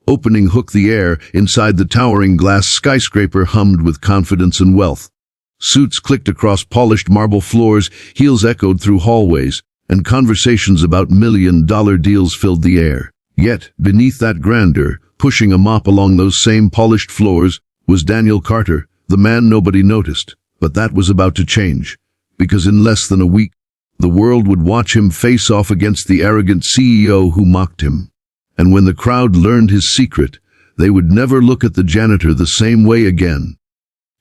Opening hook, the air inside the towering glass skyscraper hummed with confidence and wealth. Suits clicked across polished marble floors, heels echoed through hallways, and conversations about million-dollar deals filled the air. Yet, beneath that grandeur, pushing a mop along those same polished floors, was Daniel Carter, the man nobody noticed. But that was about to change, because in less than a week, the world would watch him face off against the arrogant CEO who mocked him. And when the crowd learned his secret, they would never look at the janitor the same way again.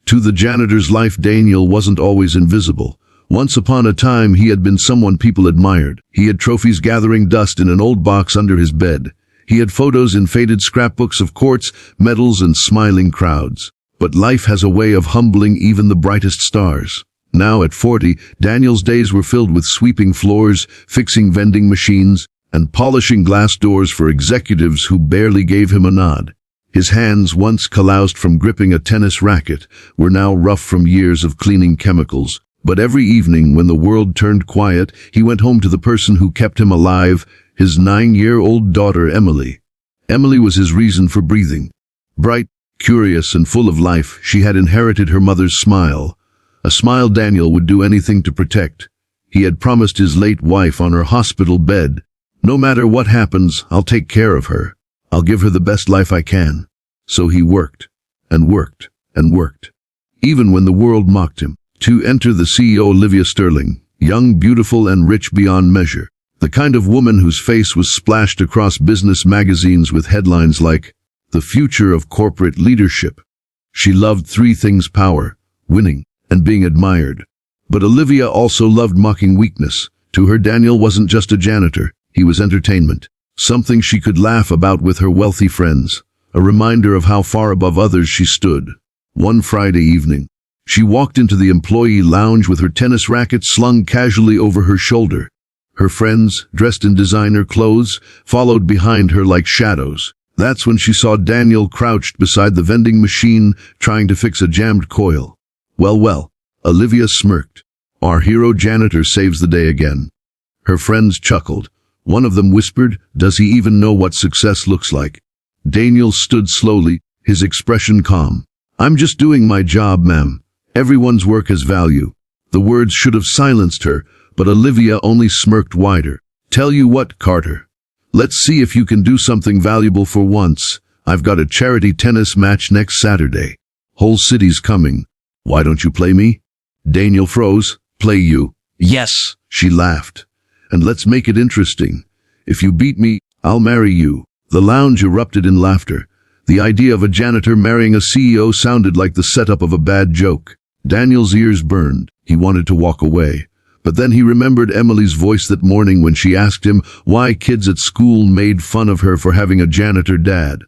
To the janitor's life, Daniel wasn't always invisible. Once upon a time, he had been someone people admired. He had trophies gathering dust in an old box under his bed. He had photos in faded scrapbooks of courts, medals, and smiling crowds. But life has a way of humbling even the brightest stars. Now at 40, Daniel's days were filled with sweeping floors, fixing vending machines, and polishing glass doors for executives who barely gave him a nod. His hands, once calloused from gripping a tennis racket, were now rough from years of cleaning chemicals. But every evening, when the world turned quiet, he went home to the person who kept him alive, his 9-year-old daughter, Emily. Emily was his reason for breathing. Bright, curious, and full of life, she had inherited her mother's smile, a smile Daniel would do anything to protect. He had promised his late wife on her hospital bed, "No matter what happens, I'll take care of her. I'll give her the best life I can." So he worked, and worked, and worked. Even when the world mocked him. To enter the CEO, Olivia Sterling, young, beautiful, and rich beyond measure. The kind of woman whose face was splashed across business magazines with headlines like, "The Future of Corporate Leadership." She loved three things: power, winning, and being admired. But Olivia also loved mocking weakness. To her, Daniel wasn't just a janitor. He was entertainment, something she could laugh about with her wealthy friends, a reminder of how far above others she stood. One Friday evening, she walked into the employee lounge with her tennis racket slung casually over her shoulder. Her friends, dressed in designer clothes, followed behind her like shadows. That's when she saw Daniel crouched beside the vending machine, trying to fix a jammed coil. Well, Olivia smirked. "Our hero janitor saves the day again." Her friends chuckled. One of them whispered, "Does he even know what success looks like?" Daniel stood slowly, his expression calm. "I'm just doing my job, ma'am. Everyone's work has value." The words should have silenced her, but Olivia only smirked wider. "Tell you what, Carter. Let's see if you can do something valuable for once. I've got a charity tennis match next Saturday. Whole city's coming. Why don't you play me?" Daniel froze. "Play you?" "Yes." She laughed. "And let's make it interesting. If you beat me, I'll marry you." The lounge erupted in laughter. The idea of a janitor marrying a CEO sounded like the setup of a bad joke. Daniel's ears burned. He wanted to walk away. But then he remembered Emily's voice that morning when she asked him why kids at school made fun of her for having a janitor dad.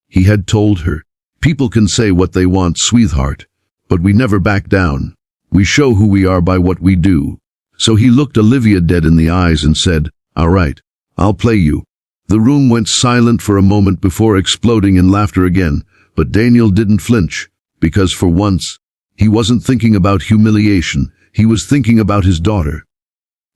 He had told her, "People can say what they want, sweetheart, but we never back down. We show who we are by what we do." So he looked Olivia dead in the eyes and said, "All right, I'll play you." The room went silent for a moment before exploding in laughter again, but Daniel didn't flinch, because for once, he wasn't thinking about humiliation. He was thinking about his daughter.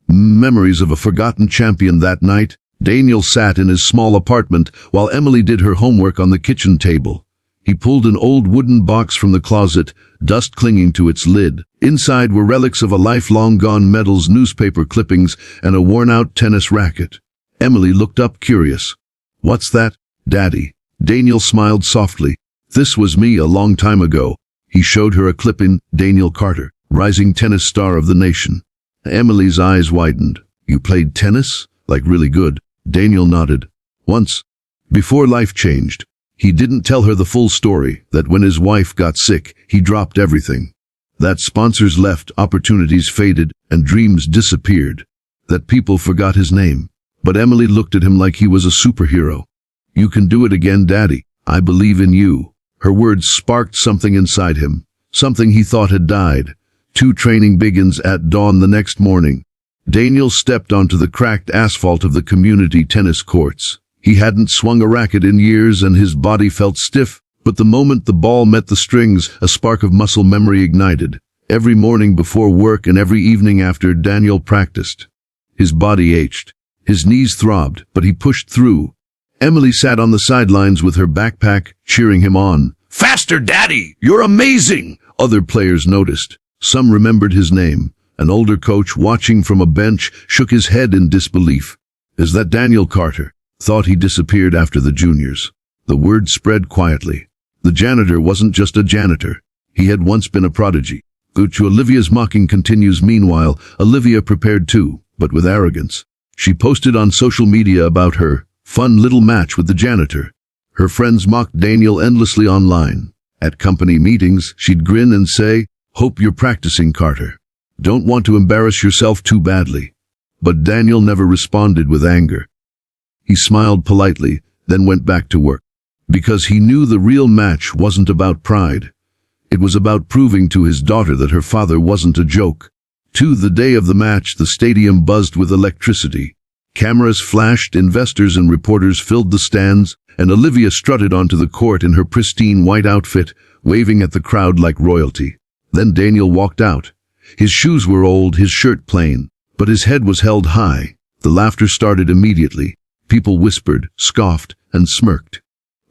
Memories of a forgotten champion. That night, Daniel sat in his small apartment while Emily did her homework on the kitchen table. He pulled an old wooden box from the closet, dust clinging to its lid. Inside were relics of a life long gone, medals, newspaper clippings, and a worn-out tennis racket. Emily looked up, curious. "What's that, Daddy?" Daniel smiled softly. "This was me a long time ago." He showed her a clip-in. Daniel Carter, rising tennis star of the nation. Emily's eyes widened. "You played tennis? Like really good?" Daniel nodded. "Once. Before life changed." He didn't tell her the full story, that when his wife got sick, he dropped everything. That sponsors left, opportunities faded, and dreams disappeared. That people forgot his name. But Emily looked at him like he was a superhero. "You can do it again, Daddy. I believe in you." Her words sparked something inside him, something he thought had died. Training begins at dawn the next morning. Daniel stepped onto the cracked asphalt of the community tennis courts. He hadn't swung a racket in years and his body felt stiff, but the moment the ball met the strings, a spark of muscle memory ignited. Every morning before work and every evening after, Daniel practiced. His body ached. His knees throbbed, but he pushed through. Emily sat on the sidelines with her backpack, cheering him on. "Faster, Daddy! You're amazing!" Other players noticed. Some remembered his name. An older coach, watching from a bench, shook his head in disbelief. "Is that Daniel Carter?" Thought he disappeared after the juniors. The word spread quietly. The janitor wasn't just a janitor. He had once been a prodigy. To Olivia's mocking continues. Meanwhile, Olivia prepared too, but with arrogance. She posted on social media about her fun little match with the janitor. Her friends mocked Daniel endlessly online. At company meetings, she'd grin and say, "Hope you're practicing, Carter. Don't want to embarrass yourself too badly." But Daniel never responded with anger. He smiled politely, then went back to work. Because he knew the real match wasn't about pride. It was about proving to his daughter that her father wasn't a joke. The day of the match, the stadium buzzed with electricity. Cameras flashed, investors and reporters filled the stands, and Olivia strutted onto the court in her pristine white outfit, waving at the crowd like royalty. Then Daniel walked out. His shoes were old, his shirt plain, but his head was held high. The laughter started immediately. People whispered, scoffed, and smirked.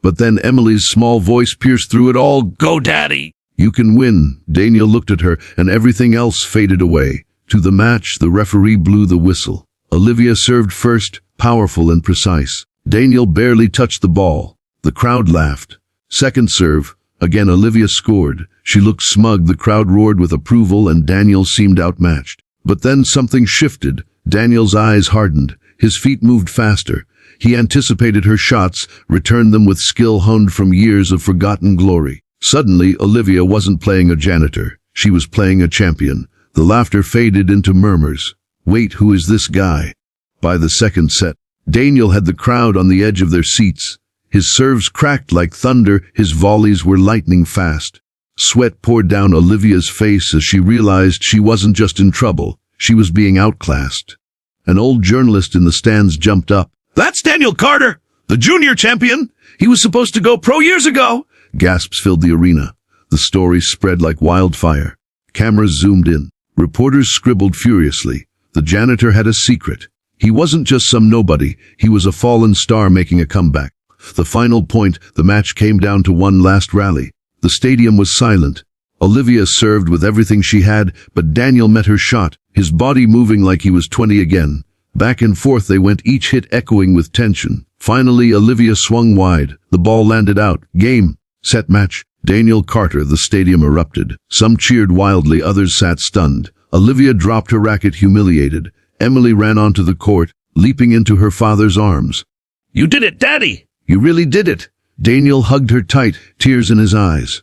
But then Emily's small voice pierced through it all. "Go, Daddy! You can win." Daniel looked at her, and everything else faded away. To the match, the referee blew the whistle. Olivia served first, powerful and precise. Daniel barely touched the ball. The crowd laughed. Second serve. Again Olivia scored. She looked smug, the crowd roared with approval, and Daniel seemed outmatched. But then something shifted. Daniel's eyes hardened. His feet moved faster. He anticipated her shots, returned them with skill honed from years of forgotten glory. Suddenly, Olivia wasn't playing a janitor. She was playing a champion. The laughter faded into murmurs. "Wait, who is this guy?" By the second set, Daniel had the crowd on the edge of their seats. His serves cracked like thunder, his volleys were lightning fast. Sweat poured down Olivia's face as she realized she wasn't just in trouble, she was being outclassed. An old journalist in the stands jumped up. "That's Daniel Carter, the junior champion! He was supposed to go pro years ago!" Gasps filled the arena. The story spread like wildfire. Cameras zoomed in. Reporters scribbled furiously. The janitor had a secret. He wasn't just some nobody, he was a fallen star making a comeback. The final point, the match came down to one last rally. The stadium was silent. Olivia served with everything she had, but Daniel met her shot, his body moving like he was 20 again. Back and forth they went, each hit echoing with tension. Finally, Olivia swung wide. The ball landed out. Game. Set match. Daniel Carter. The stadium erupted. Some cheered wildly, others sat stunned. Olivia dropped her racket, humiliated. Emily ran onto the court, leaping into her father's arms. "You did it, Daddy! You really did it!" Daniel hugged her tight, tears in his eyes.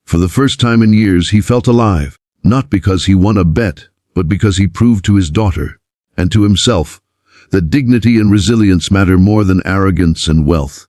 For the first time in years, he felt alive. Not because he won a bet, but because he proved to his daughter, and to himself, that dignity and resilience matter more than arrogance and wealth.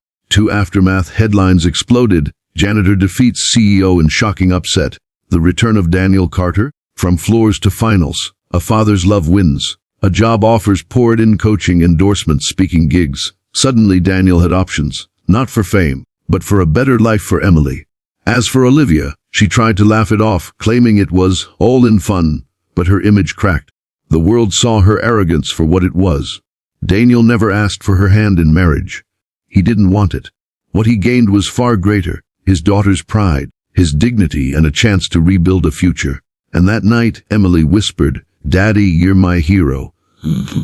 Aftermath headlines exploded. Janitor defeats CEO in shocking upset. The return of Daniel Carter. From floors to finals. A father's love wins. A job offers poured in, coaching, endorsements, speaking gigs. Suddenly Daniel had options. Not for fame, but for a better life for Emily. As for Olivia, she tried to laugh it off, claiming it was all in fun, but her image cracked. The world saw her arrogance for what it was. Daniel never asked for her hand in marriage. He didn't want it. What he gained was far greater, his daughter's pride, his dignity, and a chance to rebuild a future. And that night, Emily whispered, "Daddy, you're my hero."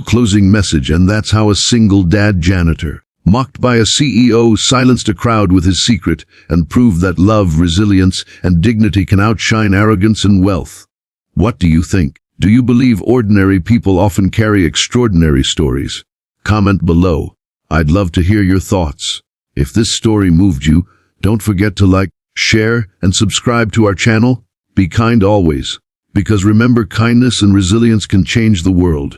Closing message. And that's how a single dad janitor, mocked by a CEO, silenced a crowd with his secret and proved that love, resilience, and dignity can outshine arrogance and wealth. What do you think? Do you believe ordinary people often carry extraordinary stories? Comment below. I'd love to hear your thoughts. If this story moved you, don't forget to like, share, and subscribe to our channel. Be kind always, because remember, kindness and resilience can change the world.